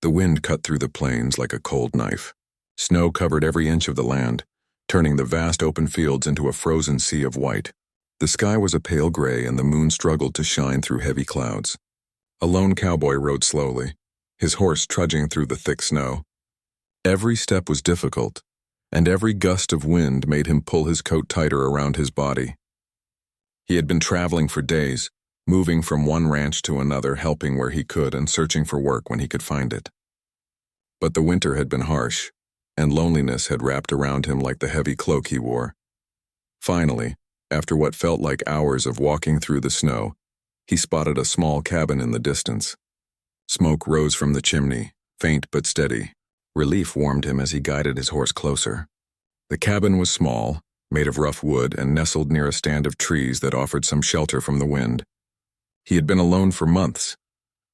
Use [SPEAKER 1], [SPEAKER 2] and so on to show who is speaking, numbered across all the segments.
[SPEAKER 1] The wind cut through the plains like a cold knife. Snow covered every inch of the land, turning the vast open fields into a frozen sea of white. The sky was a pale gray and the moon struggled to shine through heavy clouds. A lone cowboy rode slowly, his horse trudging through the thick snow. Every step was difficult, and every gust of wind made him pull his coat tighter around his body. He had been traveling for days, moving from one ranch to another, helping where he could and searching for work when he could find it. But the winter had been harsh, and loneliness had wrapped around him like the heavy cloak he wore. Finally, after what felt like hours of walking through the snow, he spotted a small cabin in the distance. Smoke rose from the chimney, faint but steady. Relief warmed him as he guided his horse closer. The cabin was small, made of rough wood and nestled near a stand of trees that offered some shelter from the wind. He had been alone for months,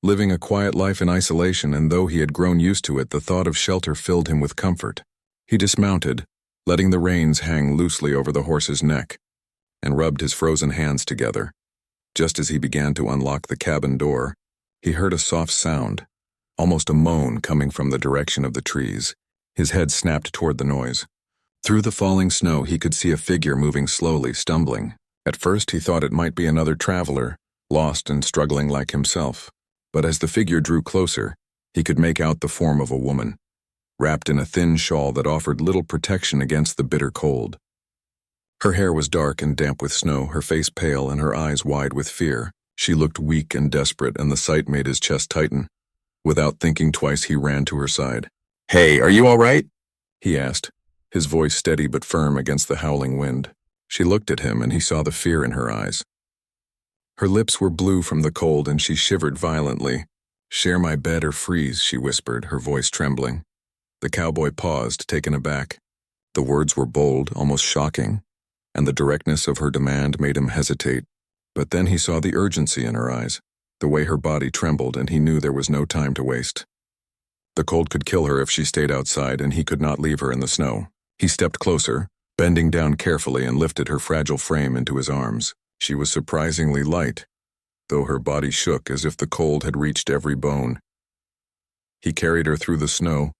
[SPEAKER 1] living a quiet life in isolation, and though he had grown used to it, the thought of shelter filled him with comfort. He dismounted, letting the reins hang loosely over the horse's neck, and rubbed his frozen hands together. Just as he began to unlock the cabin door, he heard a soft sound, almost a moan coming from the direction of the trees. His head snapped toward the noise. Through the falling snow, he could see a figure moving slowly, stumbling. At first, he thought it might be another traveler, lost and struggling like himself. But as the figure drew closer, he could make out the form of a woman, wrapped in a thin shawl that offered little protection against the bitter cold. Her hair was dark and damp with snow, her face pale and her eyes wide with fear. She looked weak and desperate, and the sight made his chest tighten. Without thinking twice, he ran to her side. "Hey, are you all right?" he asked, his voice steady but firm against the howling wind. She looked at him, and he saw the fear in her eyes. Her lips were blue from the cold, and she shivered violently. "Share my bed or freeze," she whispered, her voice trembling. The cowboy paused, taken aback. The words were bold, almost shocking, and the directness of her demand made him hesitate. But then he saw the urgency in her eyes, the way her body trembled, and he knew there was no time to waste. The cold could kill her if she stayed outside, and he could not leave her in the snow. He stepped closer, bending down carefully, and lifted her fragile frame into his arms. She was surprisingly light, though her body shook as if the cold had reached every bone. He carried her through the snow,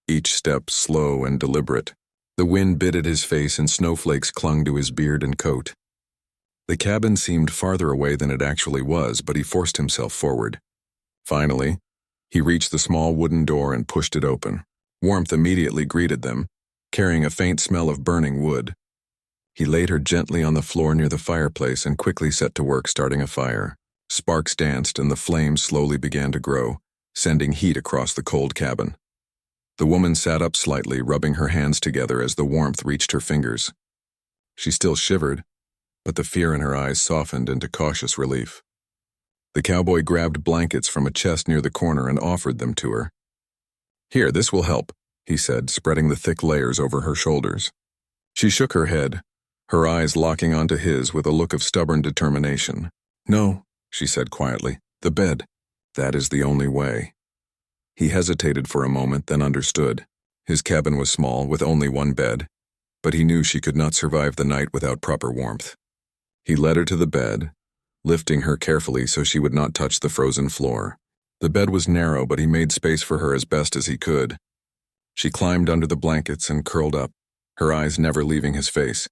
[SPEAKER 1] each step slow and deliberate. The wind bit at his face and snowflakes clung to his beard and coat. The cabin seemed farther away than it actually was, but he forced himself forward. Finally, he reached the small wooden door and pushed it open. Warmth immediately greeted them, carrying a faint smell of burning wood. He laid her gently on the floor near the fireplace and quickly set to work starting a fire. Sparks danced and the flames slowly began to grow, sending heat across the cold cabin. The woman sat up slightly, rubbing her hands together as the warmth reached her fingers. She still shivered, but the fear in her eyes softened into cautious relief. The cowboy grabbed blankets from a chest near the corner and offered them to her. "Here, this will help," he said, spreading the thick layers over her shoulders. She shook her head, her eyes locking onto his with a look of stubborn determination. "No," she said quietly, "the bed. That is the only way." He hesitated for a moment, then understood. His cabin was small, with only one bed, but he knew she could not survive the night without proper warmth. He led her to the bed, lifting her carefully so she would not touch the frozen floor. The bed was narrow, but he made space for her as best as he could. She climbed under the blankets and curled up, her eyes never leaving his face.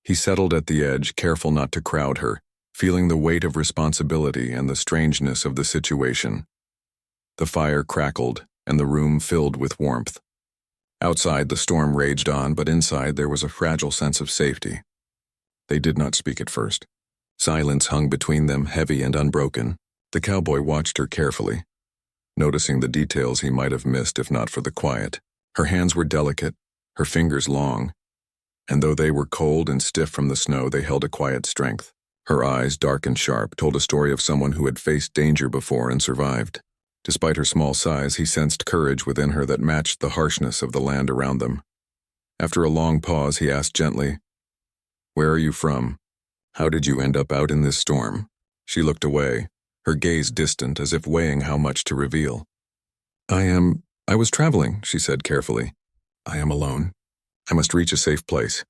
[SPEAKER 1] He settled at the edge, careful not to crowd her, feeling the weight of responsibility and the strangeness of the situation. The fire crackled, and the room filled with warmth. Outside, the storm raged on, but inside there was a fragile sense of safety. They did not speak at first. Silence hung between them, heavy and unbroken. The cowboy watched her carefully, noticing the details he might have missed if not for the quiet. Her hands were delicate, her fingers long, and though they were cold and stiff from the snow, they held a quiet strength. Her eyes, dark and sharp, told a story of someone who had faced danger before and survived. Despite her small size, he sensed courage within her that matched the harshness of the land around them. After a long pause, he asked gently, "Where are you from? How did you end up out in this storm?" She looked away, her gaze distant as if weighing how much to reveal. I was traveling," she said carefully. "I am alone. I must reach a safe place."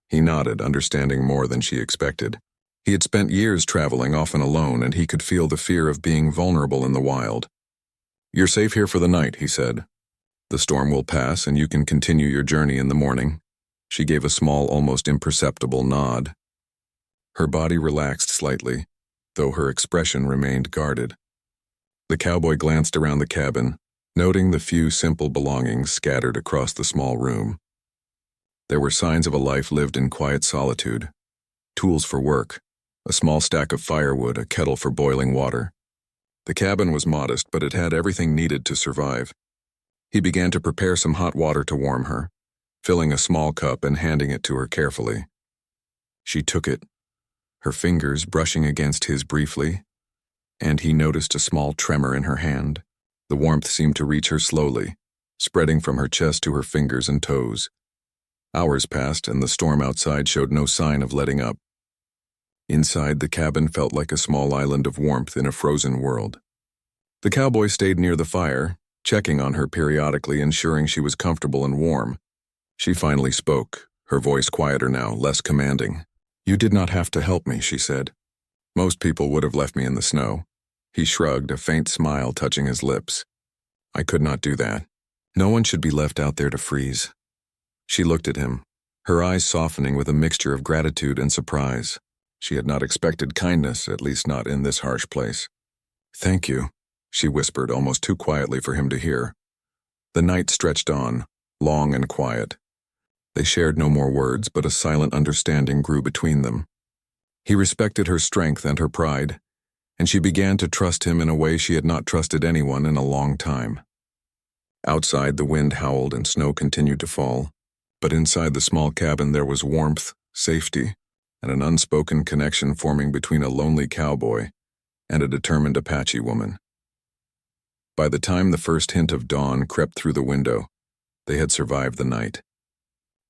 [SPEAKER 1] He nodded, understanding more than she expected. He had spent years traveling, often alone, and he could feel the fear of being vulnerable in the wild. You're safe here for the night, he said. The storm will pass and you can continue your journey in the morning. She gave a small, almost imperceptible nod. Her body relaxed slightly, though her expression remained guarded. The cowboy glanced around the cabin, noting the few simple belongings scattered across the small room. There were signs of a life lived in quiet solitude. Tools for work, a small stack of firewood, a kettle for boiling water. The cabin was modest, but it had everything needed to survive. He began to prepare some hot water to warm her, filling a small cup and handing it to her carefully. She took it, her fingers brushing against his briefly, and he noticed a small tremor in her hand. The warmth seemed to reach her slowly, spreading from her chest to her fingers and toes. Hours passed, and the storm outside showed no sign of letting up. Inside, the cabin felt like a small island of warmth in a frozen world. The cowboy stayed near the fire, checking on her periodically, ensuring she was comfortable and warm. She finally spoke, her voice quieter now, less commanding. "You did not have to help me," she said. "Most people would have left me in the snow." He shrugged, a faint smile touching his lips. "I could not do that. No one should be left out there to freeze." She looked at him, her eyes softening with a mixture of gratitude and surprise. She had not expected kindness, at least not in this harsh place. "Thank you," she whispered, almost too quietly for him to hear. The night stretched on, long and quiet. They shared no more words, but a silent understanding grew between them. He respected her strength and her pride, and she began to trust him in a way she had not trusted anyone in a long time. Outside, the wind howled and snow continued to fall, but inside the small cabin there was warmth, safety, and an unspoken connection forming between a lonely cowboy and a determined Apache woman. By the time the first hint of dawn crept through the window, they had survived the night.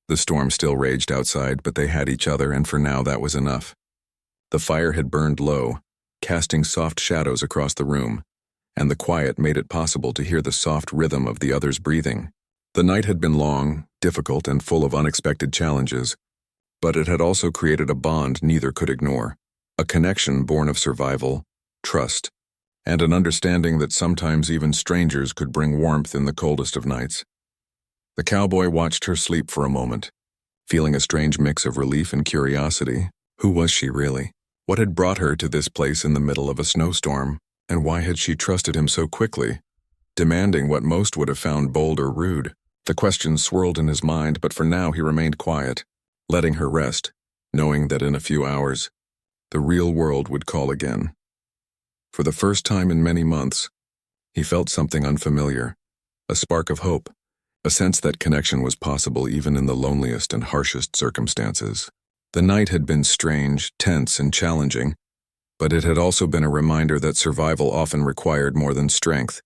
[SPEAKER 1] The storm still raged outside, but they had each other, and for now that was enough. The fire had burned low, casting soft shadows across the room, and the quiet made it possible to hear the soft rhythm of the other's breathing. The night had been long, difficult, and full of unexpected challenges, but it had also created a bond neither could ignore, a connection born of survival, trust, and an understanding that sometimes even strangers could bring warmth in the coldest of nights. The cowboy watched her sleep for a moment, feeling a strange mix of relief and curiosity. Who was she really? What had brought her to this place in the middle of a snowstorm, and why had she trusted him so quickly, demanding what most would have found bold or rude? The questions swirled in his mind, but for now he remained quiet, letting her rest, knowing that in a few hours, the real world would call again. For the first time in many months, he felt something unfamiliar, a spark of hope, a sense that connection was possible even in the loneliest and harshest circumstances. The night had been strange, tense, and challenging, but it had also been a reminder that survival often required more than strength.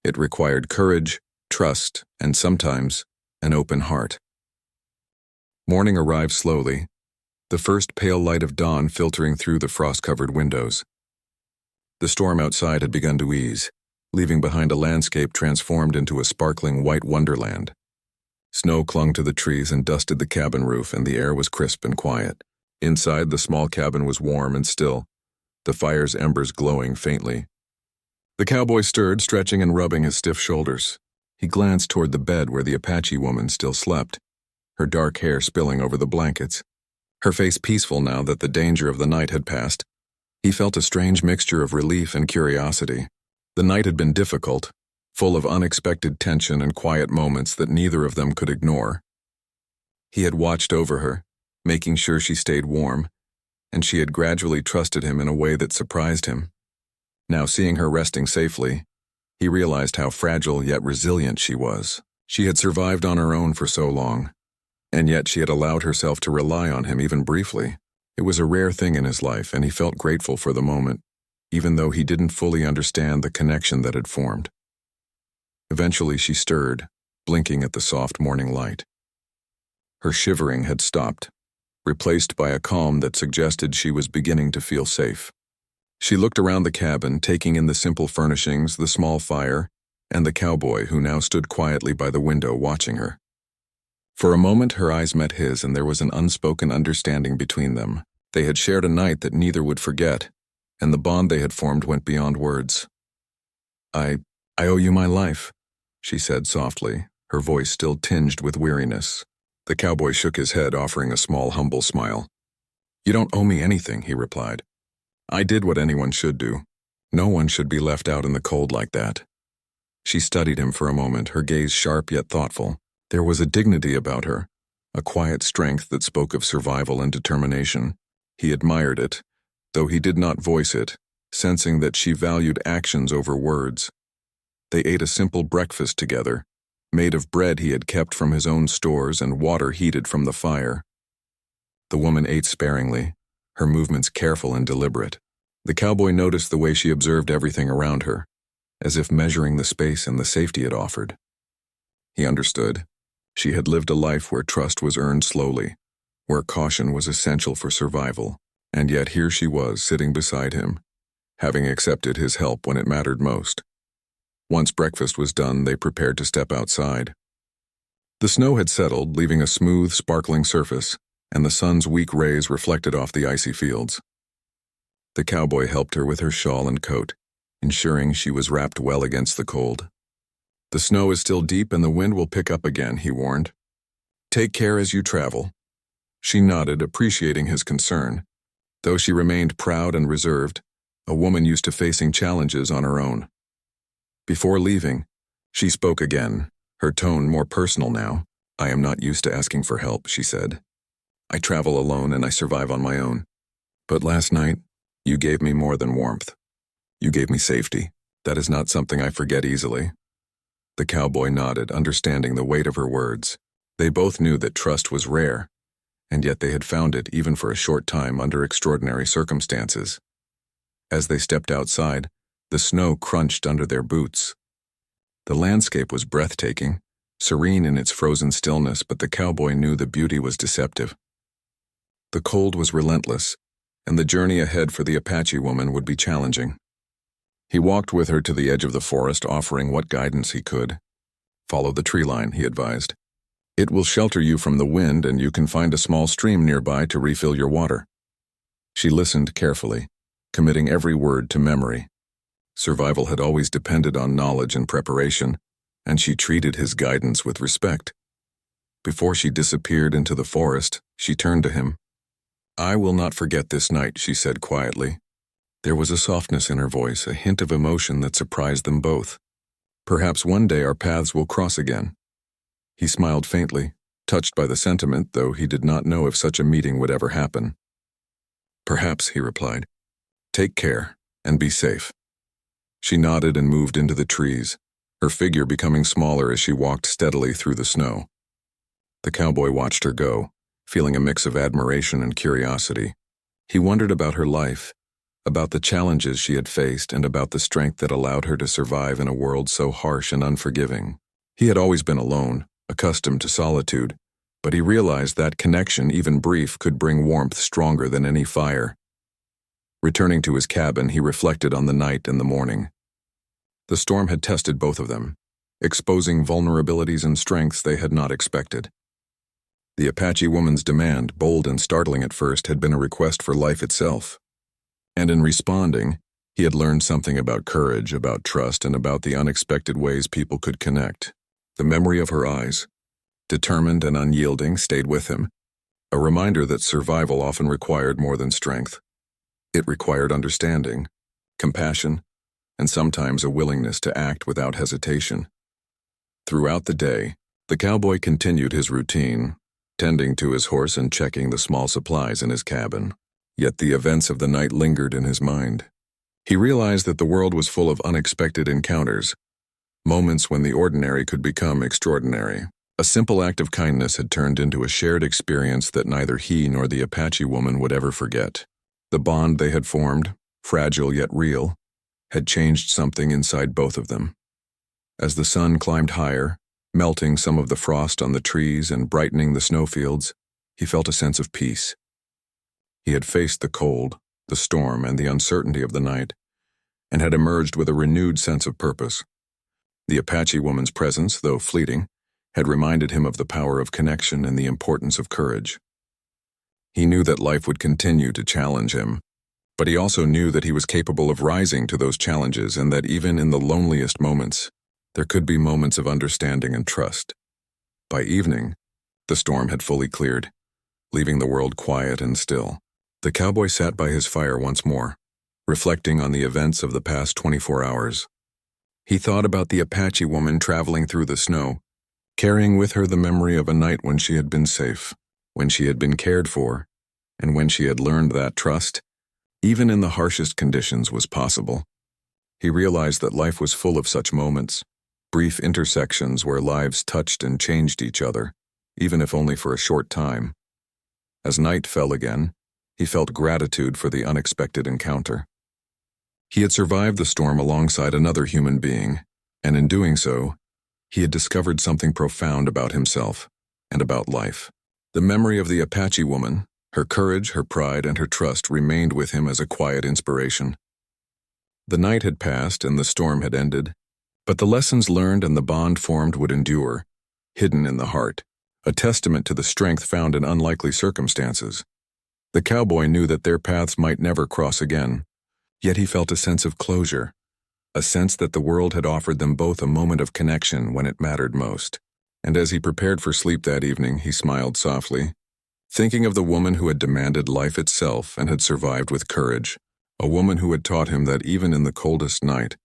[SPEAKER 1] It required courage, trust, and sometimes an open heart. Morning arrived slowly, the first pale light of dawn filtering through the frost-covered windows. The storm outside had begun to ease, leaving behind a landscape transformed into a sparkling white wonderland. Snow clung to the trees and dusted the cabin roof, and the air was crisp and quiet. Inside, the small cabin was warm and still, the fire's embers glowing faintly. The cowboy stirred, stretching and rubbing his stiff shoulders. He glanced toward the bed where the Apache woman still slept, her dark hair spilling over the blankets. Her face peaceful now that the danger of the night had passed. He felt a strange mixture of relief and curiosity. The night had been difficult, full of unexpected tension and quiet moments that neither of them could ignore. He had watched over her, making sure she stayed warm, and she had gradually trusted him in a way that surprised him. Now seeing her resting safely, he realized how fragile yet resilient she was. She had survived on her own for so long, and yet she had allowed herself to rely on him even briefly. It was a rare thing in his life, and he felt grateful for the moment, even though he didn't fully understand the connection that had formed. Eventually she stirred, blinking at the soft morning light. Her shivering had stopped, replaced by a calm that suggested she was beginning to feel safe. She looked around the cabin, taking in the simple furnishings, the small fire, and the cowboy who now stood quietly by the window watching her. For a moment her eyes met his, and there was an unspoken understanding between them. They had shared a night that neither would forget, and the bond they had formed went beyond words. I "I owe you my life," she said softly, her voice still tinged with weariness. The cowboy shook his head, offering a small, humble smile. "You don't owe me anything," he replied. "I did what anyone should do. No one should be left out in the cold like that." She studied him for a moment, her gaze sharp yet thoughtful. There was a dignity about her, a quiet strength that spoke of survival and determination. He admired it, though he did not voice it, sensing that she valued actions over words. They ate a simple breakfast together, made of bread he had kept from his own stores and water heated from the fire. The woman ate sparingly, her movements careful and deliberate. The cowboy noticed the way she observed everything around her, as if measuring the space and the safety it offered. He understood. She had lived a life where trust was earned slowly, where caution was essential for survival, and yet here she was sitting beside him, having accepted his help when it mattered most. Once breakfast was done, they prepared to step outside. The snow had settled, leaving a smooth, sparkling surface, and the sun's weak rays reflected off the icy fields. The cowboy helped her with her shawl and coat, ensuring she was wrapped well against the cold. "The snow is still deep and the wind will pick up again," he warned. "Take care as you travel." She nodded, appreciating his concern. Though she remained proud and reserved, a woman used to facing challenges on her own. Before leaving, she spoke again, her tone more personal now. "I am not used to asking for help," she said. "I travel alone and I survive on my own. But last night, you gave me more than warmth. You gave me safety. That is not something I forget easily." The cowboy nodded, understanding the weight of her words. They both knew that trust was rare, and yet they had found it even for a short time under extraordinary circumstances. As they stepped outside, the snow crunched under their boots. The landscape was breathtaking, serene in its frozen stillness, but the cowboy knew the beauty was deceptive. The cold was relentless, and the journey ahead for the Apache woman would be challenging. He walked with her to the edge of the forest, offering what guidance he could. "Follow the tree line," he advised. "It will shelter you from the wind, and you can find a small stream nearby to refill your water." She listened carefully, committing every word to memory. Survival had always depended on knowledge and preparation, and she treated his guidance with respect. Before she disappeared into the forest, she turned to him. "I will not forget this night," she said quietly. There was a softness in her voice, a hint of emotion that surprised them both. "Perhaps one day our paths will cross again." He smiled faintly, touched by the sentiment, though he did not know if such a meeting would ever happen. "Perhaps," he replied. "Take care, and be safe." She nodded and moved into the trees, her figure becoming smaller as she walked steadily through the snow. The cowboy watched her go, feeling a mix of admiration and curiosity. He wondered about her life, about the challenges she had faced, and about the strength that allowed her to survive in a world so harsh and unforgiving. He had always been alone, accustomed to solitude, but he realized that connection, even brief, could bring warmth stronger than any fire. Returning to his cabin, he reflected on the night and the morning. The storm had tested both of them, exposing vulnerabilities and strengths they had not expected. The Apache woman's demand, bold and startling at first, had been a request for life itself. And in responding, he had learned something about courage, about trust, and about the unexpected ways people could connect. The memory of her eyes, determined and unyielding, stayed with him, a reminder that survival often required more than strength. It required understanding, compassion, and sometimes a willingness to act without hesitation. Throughout the day, the cowboy continued his routine, tending to his horse and checking the small supplies in his cabin. Yet the events of the night lingered in his mind. He realized that the world was full of unexpected encounters, moments when the ordinary could become extraordinary. A simple act of kindness had turned into a shared experience that neither he nor the Apache woman would ever forget. The bond they had formed, fragile yet real, had changed something inside both of them. As the sun climbed higher, melting some of the frost on the trees and brightening the snowfields, he felt a sense of peace. He had faced the cold, the storm, and the uncertainty of the night, and had emerged with a renewed sense of purpose. The Apache woman's presence, though fleeting, had reminded him of the power of connection and the importance of courage. He knew that life would continue to challenge him, But he also knew that he was capable of rising to those challenges and that even in the loneliest moments, there could be moments of understanding and trust. By evening, the storm had fully cleared, leaving the world quiet and still. The cowboy sat by his fire once more, reflecting on the events of the past 24 hours. He thought about the Apache woman traveling through the snow, carrying with her the memory of a night when she had been safe, when she had been cared for, and when she had learned that trust, even in the harshest conditions, was possible. He realized that life was full of such moments, brief intersections where lives touched and changed each other, even if only for a short time. As night fell again, he felt gratitude for the unexpected encounter. He had survived the storm alongside another human being, and in doing so, he had discovered something profound about himself and about life. The memory of the Apache woman, her courage, her pride, and her trust remained with him as a quiet inspiration. The night had passed and the storm had ended, but the lessons learned and the bond formed would endure, hidden in the heart, a testament to the strength found in unlikely circumstances. The cowboy knew that their paths might never cross again, yet he felt a sense of closure, a sense that the world had offered them both a moment of connection when it mattered most. And as he prepared for sleep that evening, he smiled softly, thinking of the woman who had demanded life itself and had survived with courage, a woman who had taught him that even in the coldest night,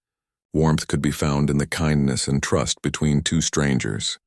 [SPEAKER 1] warmth could be found in the kindness and trust between two strangers.